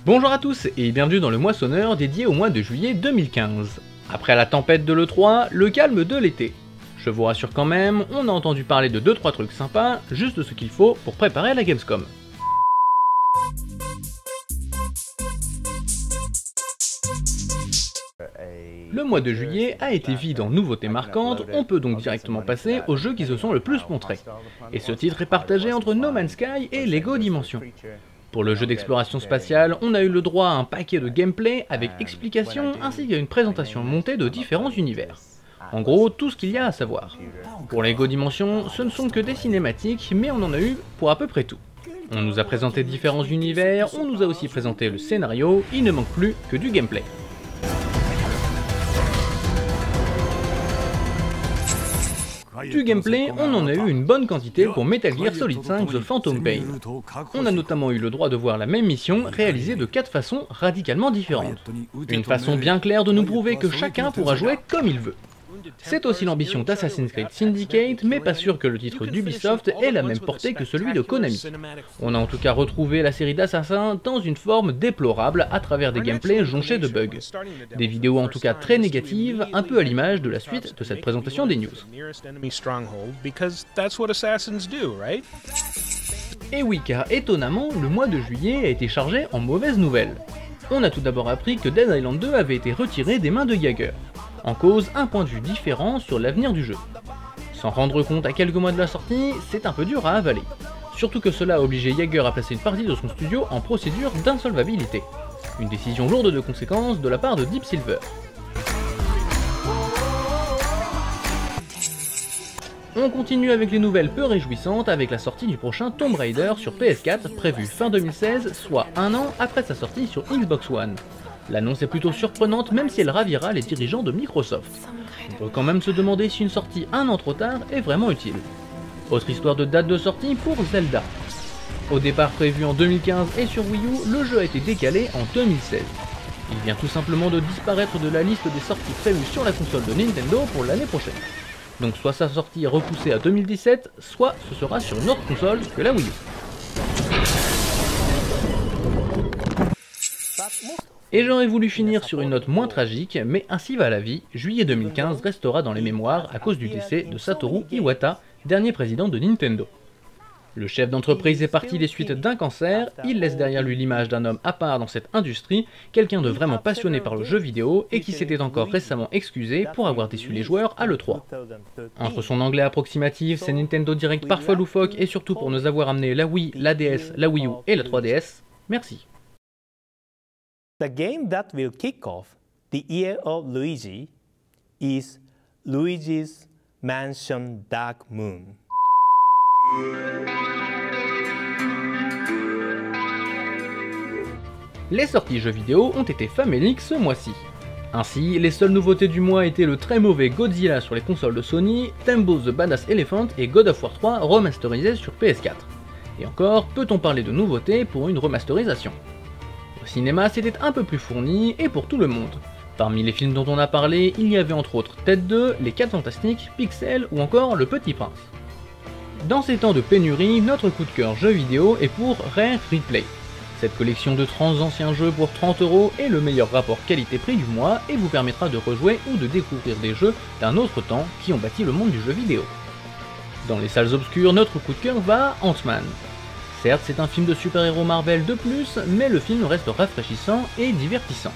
Bonjour à tous et bienvenue dans le moissonneur dédié au mois de juillet 2015. Après la tempête de l'E3, le calme de l'été. Je vous rassure quand même, on a entendu parler de 2-3 trucs sympas, juste ce qu'il faut pour préparer la Gamescom. Le mois de juillet a été vide en nouveautés marquantes, on peut donc directement passer aux jeux qui se sont le plus montrés. Et ce titre est partagé entre No Man's Sky et Lego Dimension. Pour le jeu d'exploration spatiale, on a eu le droit à un paquet de gameplay avec explications ainsi qu'à une présentation montée de différents univers. En gros, tout ce qu'il y a à savoir. Pour Lego Dimension, ce ne sont que des cinématiques, mais on en a eu pour à peu près tout. On nous a présenté différents univers, on nous a aussi présenté le scénario, il ne manque plus que du gameplay. Du gameplay, on en a eu une bonne quantité pour Metal Gear Solid 5 The Phantom Pain. On a notamment eu le droit de voir la même mission réalisée de 4 façons radicalement différentes. Une façon bien claire de nous prouver que chacun pourra jouer comme il veut. C'est aussi l'ambition d'Assassin's Creed Syndicate, mais pas sûr que le titre d'Ubisoft ait la même portée que celui de Konami. On a en tout cas retrouvé la série d'Assassin dans une forme déplorable à travers des gameplays jonchés de bugs. Des vidéos en tout cas très négatives, un peu à l'image de la suite de cette présentation des news. Et oui, car étonnamment, le mois de juillet a été chargé en mauvaises nouvelles. On a tout d'abord appris que Dead Island 2 avait été retiré des mains de Yager. En cause, un point de vue différent sur l'avenir du jeu. S'en rendre compte à quelques mois de la sortie, c'est un peu dur à avaler. Surtout que cela a obligé Yager à placer une partie de son studio en procédure d'insolvabilité. Une décision lourde de conséquences de la part de Deep Silver. On continue avec les nouvelles peu réjouissantes avec la sortie du prochain Tomb Raider sur PS4 prévu fin 2016, soit un an après sa sortie sur Xbox One. L'annonce est plutôt surprenante même si elle ravira les dirigeants de Microsoft. On peut quand même se demander si une sortie un an trop tard est vraiment utile. Autre histoire de date de sortie pour Zelda. Au départ prévu en 2015 et sur Wii U, le jeu a été décalé en 2016. Il vient tout simplement de disparaître de la liste des sorties prévues sur la console de Nintendo pour l'année prochaine. Donc soit sa sortie est repoussée à 2017, soit ce sera sur une autre console que la Wii U. Et j'aurais voulu finir sur une note moins tragique, mais ainsi va la vie, juillet 2015 restera dans les mémoires à cause du décès de Satoru Iwata, dernier président de Nintendo. Le chef d'entreprise est parti des suites d'un cancer, il laisse derrière lui l'image d'un homme à part dans cette industrie, quelqu'un de vraiment passionné par le jeu vidéo et qui s'était encore récemment excusé pour avoir déçu les joueurs à l'E3. Entre son anglais approximatif, ses Nintendo Direct parfois loufoques et surtout pour nous avoir amené la Wii, la DS, la Wii U et la 3DS, merci. The game that will kick off the year of Luigi is Luigi's Mansion Dark Moon. Les sorties jeux vidéo ont été faméliques ce mois-ci. Ainsi, les seules nouveautés du mois étaient le très mauvais Godzilla sur les consoles de Sony, Tembo the Badass Elephant et God of War 3 remasterisés sur PS4. Et encore, peut-on parler de nouveautés pour une remasterisation? Au cinéma, c'était un peu plus fourni et pour tout le monde. Parmi les films dont on a parlé, il y avait entre autres Tête 2, Les 4 Fantastiques, Pixel ou encore Le Petit Prince. Dans ces temps de pénurie, notre coup de cœur jeu vidéo est pour Rare Replay. Cette collection de 30 anciens jeux pour 30 € est le meilleur rapport qualité-prix du mois et vous permettra de rejouer ou de découvrir des jeux d'un autre temps qui ont bâti le monde du jeu vidéo. Dans les salles obscures, notre coup de cœur va à Ant-Man. Certes, c'est un film de super-héros Marvel de plus, mais le film reste rafraîchissant et divertissant.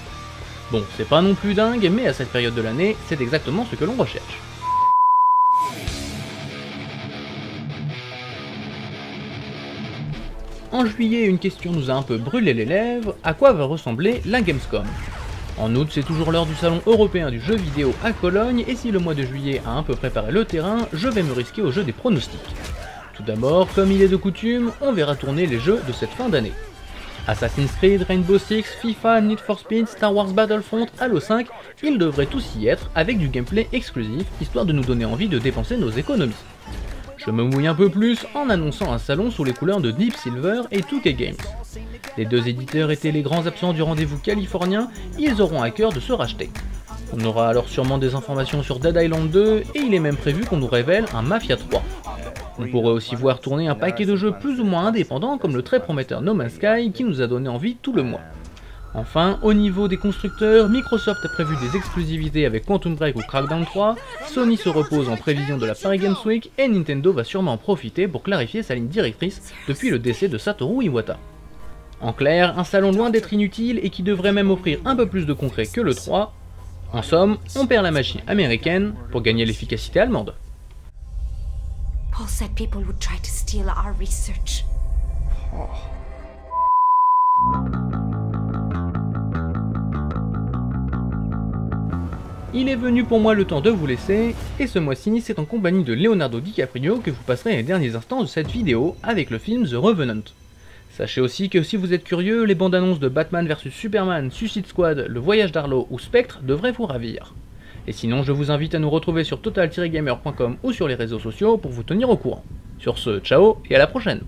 Bon, c'est pas non plus dingue, mais à cette période de l'année, c'est exactement ce que l'on recherche. En juillet, une question nous a un peu brûlé les lèvres, à quoi va ressembler la Gamescom? En août, c'est toujours l'heure du salon européen du jeu vidéo à Cologne, et si le mois de juillet a un peu préparé le terrain, je vais me risquer au jeu des pronostics. Tout d'abord, comme il est de coutume, on verra tourner les jeux de cette fin d'année. Assassin's Creed, Rainbow Six, FIFA, Need for Speed, Star Wars Battlefront, Halo 5, ils devraient tous y être avec du gameplay exclusif, histoire de nous donner envie de dépenser nos économies. Je me mouille un peu plus en annonçant un salon sous les couleurs de Deep Silver et 2K Games. Les deux éditeurs étaient les grands absents du rendez-vous californien, ils auront à cœur de se racheter. On aura alors sûrement des informations sur Dead Island 2 et il est même prévu qu'on nous révèle un Mafia 3. On pourrait aussi voir tourner un paquet de jeux plus ou moins indépendants comme le très prometteur No Man's Sky qui nous a donné envie tout le mois. Enfin, au niveau des constructeurs, Microsoft a prévu des exclusivités avec Quantum Break ou Crackdown 3, Sony se repose en prévision de la Paris Games Week et Nintendo va sûrement en profiter pour clarifier sa ligne directrice depuis le décès de Satoru Iwata. En clair, un salon loin d'être inutile et qui devrait même offrir un peu plus de concret que le 3. En somme, on perd la machine américaine pour gagner l'efficacité allemande. Paul said people would try to steal our research. Il est venu pour moi le temps de vous laisser, et ce mois-ci c'est en compagnie de Leonardo DiCaprio que vous passerez les derniers instants de cette vidéo avec le film The Revenant. Sachez aussi que si vous êtes curieux, les bandes annonces de Batman vs Superman, Suicide Squad, Le Voyage d'Arlo ou Spectre devraient vous ravir. Et sinon, je vous invite à nous retrouver sur total-gamer.com ou sur les réseaux sociaux pour vous tenir au courant. Sur ce, ciao et à la prochaine!